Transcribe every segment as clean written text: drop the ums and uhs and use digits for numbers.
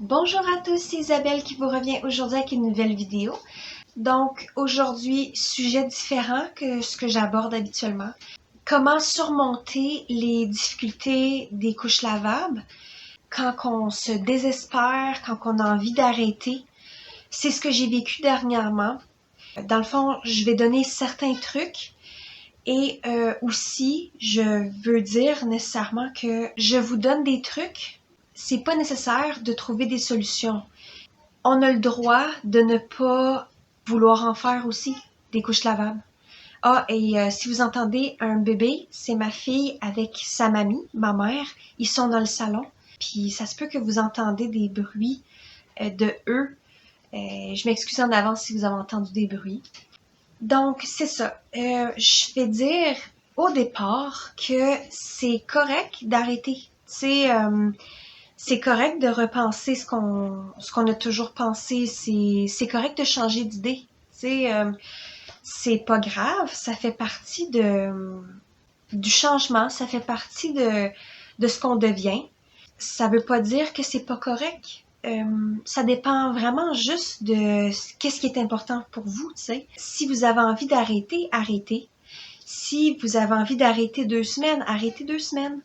Bonjour à tous, c'est Isabelle qui vous revient aujourd'hui avec une nouvelle vidéo. Donc aujourd'hui, sujet différent que ce que j'aborde habituellement. Comment surmonter les difficultés des couches lavables quand on se désespère, quand on a envie d'arrêter. C'est ce que j'ai vécu dernièrement. Dans le fond, je vais donner certains trucs et aussi, je veux dire nécessairement que je vous donne des trucs. C'est pas nécessaire de trouver des solutions. On a le droit de ne pas vouloir en faire aussi, des couches lavables. Ah, et si vous entendez un bébé, c'est ma fille avec sa mamie, ma mère. Ils sont dans le salon. Puis ça se peut que vous entendez des bruits de eux. Je m'excuse en avance si vous avez entendu des bruits. Donc, c'est ça. Je vais dire au départ que c'est correct d'arrêter. C'est correct de repenser ce qu'on a toujours pensé. C'est correct de changer d'idée. C'est pas grave. Ça fait partie du changement. Ça fait partie de ce qu'on devient. Ça veut pas dire que c'est pas correct. Ça dépend vraiment juste de qu'est-ce qui est important pour vous, tu sais. Si vous avez envie d'arrêter, arrêtez. Si vous avez envie d'arrêter 2 semaines, arrêtez 2 semaines.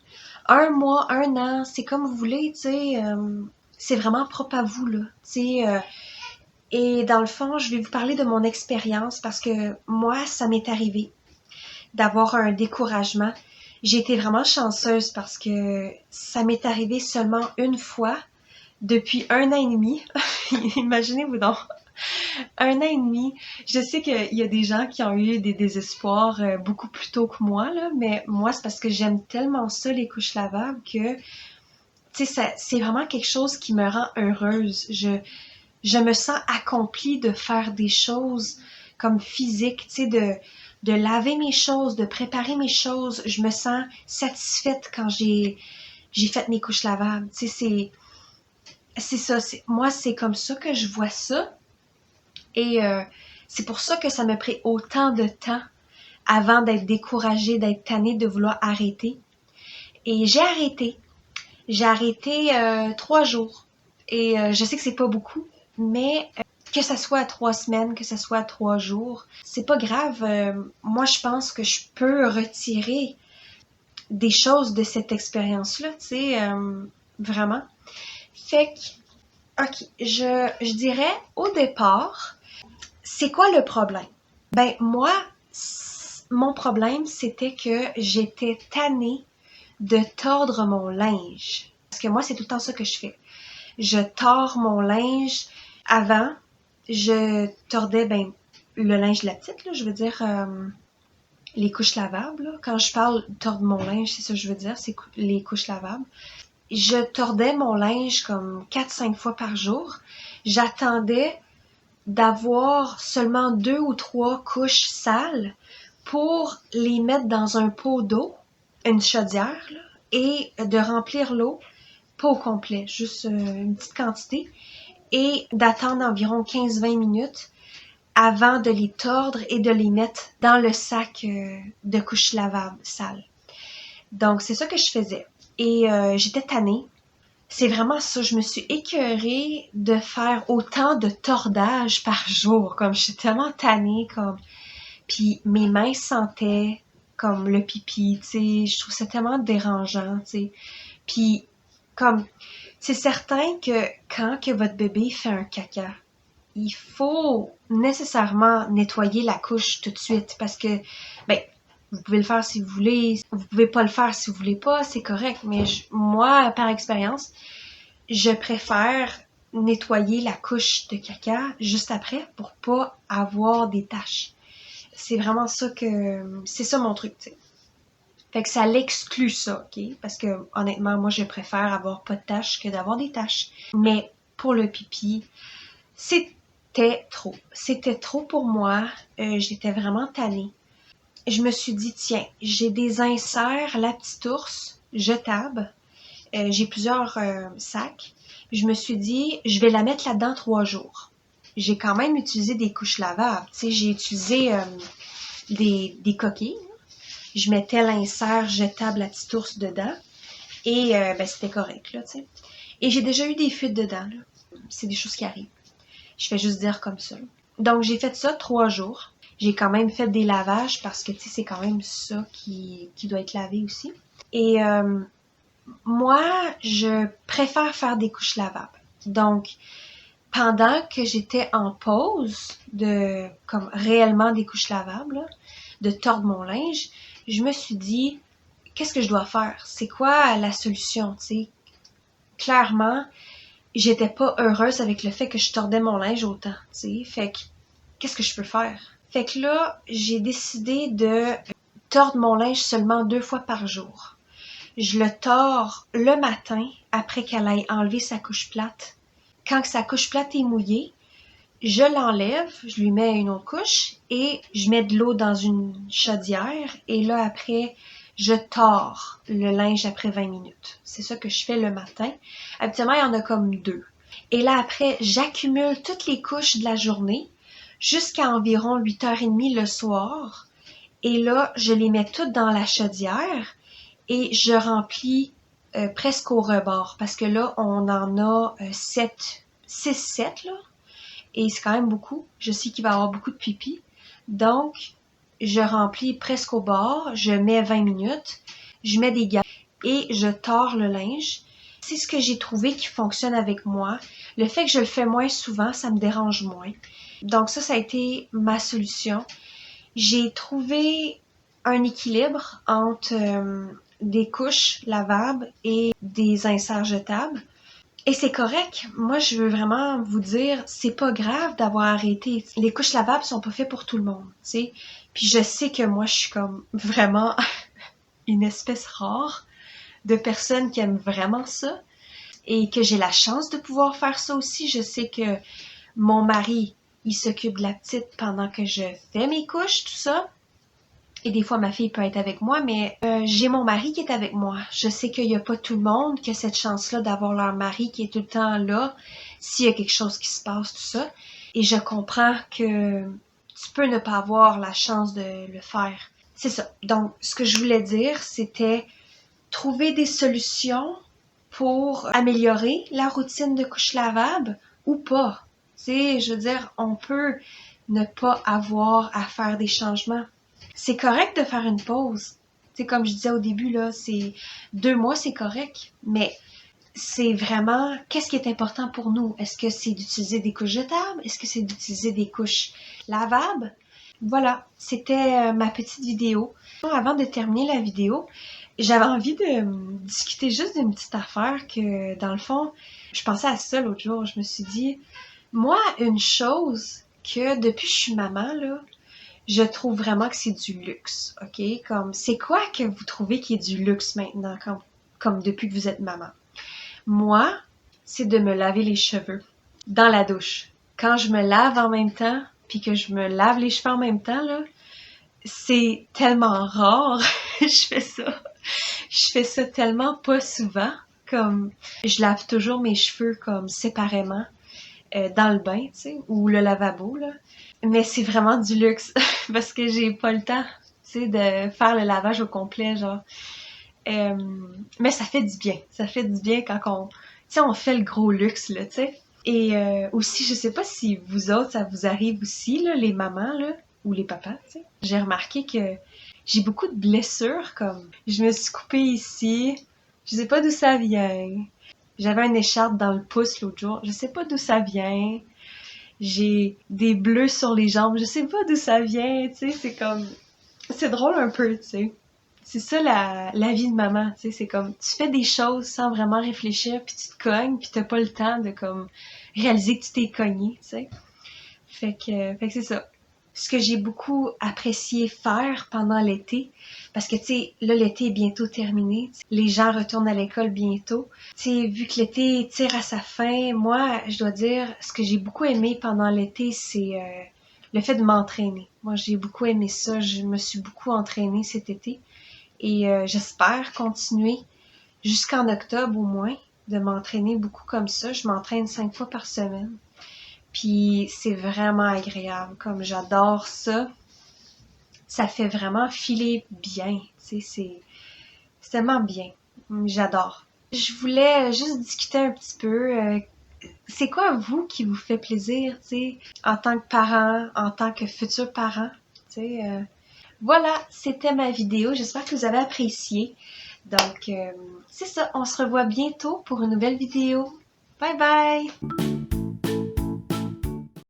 1 mois, 1 an, c'est comme vous voulez, tu sais. C'est vraiment propre à vous, là. Tu sais, et dans le fond, je vais vous parler de mon expérience parce que moi, ça m'est arrivé d'avoir un découragement. J'ai été vraiment chanceuse parce que ça m'est arrivé seulement une fois depuis 1 an et demi. Imaginez-vous donc. 1 an et demi. Je sais qu'il y a des gens qui ont eu des désespoirs beaucoup plus tôt que moi, là, mais moi, c'est parce que j'aime tellement ça, les couches lavables, que, tu sais, c'est vraiment quelque chose qui me rend heureuse. Je me sens accomplie de faire des choses comme physiques, tu sais, de laver mes choses, de préparer mes choses. Je me sens satisfaite quand j'ai fait mes couches lavables. Tu sais, c'est ça. Moi, c'est comme ça que je vois ça. Et c'est pour ça que ça m'a pris autant de temps avant d'être découragée, d'être tannée, de vouloir arrêter. Et j'ai arrêté. J'ai arrêté 3 jours. Et je sais que c'est pas beaucoup, mais que ça soit à 3 semaines, que ça soit à 3 jours, c'est pas grave. Moi, je pense que je peux retirer des choses de cette expérience-là, tu sais, vraiment. Fait que, ok, je dirais au départ, c'est quoi le problème? Ben, moi, mon problème, c'était que j'étais tannée de tordre mon linge. Parce que moi, c'est tout le temps ça que je fais. Je tords mon linge. Avant, je tordais, ben, le linge de la petite, là, je veux dire, les couches lavables, là. Quand je parle tordre mon linge, c'est ça que je veux dire, c'est les couches lavables. Je tordais mon linge comme 4-5 fois par jour. J'attendais d'avoir seulement 2 ou 3 couches sales pour les mettre dans un pot d'eau, une chaudière, là, et de remplir l'eau, pas au complet, juste une petite quantité, et d'attendre environ 15-20 minutes avant de les tordre et de les mettre dans le sac de couches lavables sales. Donc, c'est ça que je faisais. Et j'étais tannée. C'est vraiment ça, je me suis écœurée de faire autant de tordages par jour, comme je suis tellement tannée, comme... Puis mes mains sentaient comme le pipi, tu sais, je trouve ça tellement dérangeant, tu sais. Puis, comme, c'est certain que quand que votre bébé fait un caca, il faut nécessairement nettoyer la couche tout de suite parce que, ben, vous pouvez le faire si vous voulez, vous pouvez pas le faire si vous voulez pas, c'est correct, mais moi, par expérience, je préfère nettoyer la couche de caca juste après pour pas avoir des taches. C'est vraiment ça c'est ça mon truc, tu sais. Fait que ça l'exclut ça, ok? Parce que, honnêtement, moi, je préfère avoir pas de taches que d'avoir des taches. Mais pour le pipi, c'était trop. C'était trop pour moi. J'étais vraiment tannée. Je me suis dit, tiens, j'ai des inserts La Petite Ours jetables. J'ai plusieurs sacs. Je me suis dit, je vais la mettre là-dedans 3 jours. J'ai quand même utilisé des couches lavables. Tu sais, j'ai utilisé des coquilles. Je mettais l'insert jetable La Petite Ours dedans. Et ben, c'était correct, là, tu sais. Et j'ai déjà eu des fuites dedans, là. C'est des choses qui arrivent. Je fais juste dire comme ça. Donc, j'ai fait ça 3 jours. J'ai quand même fait des lavages parce que, tu sais, c'est quand même ça qui doit être lavé aussi. Et moi, je préfère faire des couches lavables. Donc, pendant que j'étais en pause de, comme réellement des couches lavables, là, de tordre mon linge, je me suis dit, qu'est-ce que je dois faire? C'est quoi la solution, tu sais? Clairement, j'étais pas heureuse avec le fait que je tordais mon linge autant, tu sais. Fait que, qu'est-ce que je peux faire? Fait que là, j'ai décidé de tordre mon linge seulement 2 fois par jour. Je le tords le matin, après qu'elle ait enlevé sa couche plate. Quand sa couche plate est mouillée, je l'enlève, je lui mets une autre couche et je mets de l'eau dans une chaudière et là après, je tords le linge après 20 minutes. C'est ça que je fais le matin. Habituellement, il y en a comme 2. Et là après, j'accumule toutes les couches de la journée jusqu'à environ 8h30 le soir. Et là, je les mets toutes dans la chaudière et je remplis presque au rebord parce que là, on en a 6-7 là. Et c'est quand même beaucoup. Je sais qu'il va y avoir beaucoup de pipi. Donc, je remplis presque au bord, je mets 20 minutes, je mets des gants et je tords le linge. C'est ce que j'ai trouvé qui fonctionne avec moi. Le fait que je le fais moins souvent, ça me dérange moins. Donc ça a été ma solution. J'ai trouvé un équilibre entre des couches lavables et des inserts jetables. Et c'est correct. Moi, je veux vraiment vous dire, c'est pas grave d'avoir arrêté. Les couches lavables sont pas faites pour tout le monde, tu sais. Puis je sais que moi, je suis comme vraiment une espèce rare de personnes qui aiment vraiment ça et que j'ai la chance de pouvoir faire ça aussi. Je sais que mon mari, il s'occupe de la petite pendant que je fais mes couches, tout ça. Et des fois, ma fille peut être avec moi, mais j'ai mon mari qui est avec moi. Je sais qu'il n'y a pas tout le monde qui a cette chance-là d'avoir leur mari qui est tout le temps là, s'il y a quelque chose qui se passe, tout ça. Et je comprends que tu peux ne pas avoir la chance de le faire. C'est ça. Donc, ce que je voulais dire, c'était trouver des solutions pour améliorer la routine de couche lavable ou pas. Tu sais, je veux dire, on peut ne pas avoir à faire des changements. C'est correct de faire une pause. Tu sais, comme je disais au début, là, c'est 2 mois, c'est correct. Mais c'est vraiment, qu'est-ce qui est important pour nous? Est-ce que c'est d'utiliser des couches jetables? Est-ce que c'est d'utiliser des couches lavables? Voilà, c'était ma petite vidéo. Avant de terminer la vidéo, j'avais envie de discuter juste d'une petite affaire que, dans le fond, je pensais à ça l'autre jour. Je me suis dit, moi, une chose que depuis que je suis maman, là, je trouve vraiment que c'est du luxe, ok? Comme, c'est quoi que vous trouvez qui est du luxe maintenant, comme depuis que vous êtes maman? Moi, c'est de me laver les cheveux dans la douche. Quand je me lave en même temps, puis que je me lave les cheveux en même temps, là, c'est tellement rare. Je fais ça. Je fais ça tellement pas souvent. Comme, je lave toujours mes cheveux comme séparément dans le bain, tu sais, ou le lavabo, là. Mais c'est vraiment du luxe parce que j'ai pas le temps, tu sais, de faire le lavage au complet, genre. Mais ça fait du bien. Ça fait du bien quand tu sais, on fait le gros luxe, là, tu sais. Et aussi, je sais pas si vous autres, ça vous arrive aussi, là, les mamans, là, ou les papas, tu sais. J'ai remarqué que j'ai beaucoup de blessures, comme je me suis coupée ici, je sais pas d'où ça vient. J'avais une écharpe dans le pouce l'autre jour, je sais pas d'où ça vient. J'ai des bleus sur les jambes, je sais pas d'où ça vient, tu sais, c'est comme... C'est drôle un peu, tu sais. C'est ça la vie de maman, tu sais, c'est comme... Tu fais des choses sans vraiment réfléchir, puis tu te cognes, puis t'as pas le temps de, comme, réaliser que tu t'es cogné, tu sais. Fait que c'est ça. Ce que j'ai beaucoup apprécié faire pendant l'été, parce que, tu sais, là, l'été est bientôt terminé. Les gens retournent à l'école bientôt. Tu sais, vu que l'été tire à sa fin, moi, je dois dire, ce que j'ai beaucoup aimé pendant l'été, c'est le fait de m'entraîner. Moi, j'ai beaucoup aimé ça. Je me suis beaucoup entraînée cet été. Et j'espère continuer jusqu'en octobre au moins, de m'entraîner beaucoup comme ça. Je m'entraîne 5 fois par semaine. Puis c'est vraiment agréable, comme j'adore ça. Ça fait vraiment filer bien, tu sais, c'est tellement bien. J'adore. Je voulais juste discuter un petit peu c'est quoi, vous, qui vous fait plaisir, tu sais, en tant que parent, en tant que futur parent, tu sais. Voilà, c'était ma vidéo. J'espère que vous avez apprécié. Donc, c'est ça. On se revoit bientôt pour une nouvelle vidéo. Bye bye!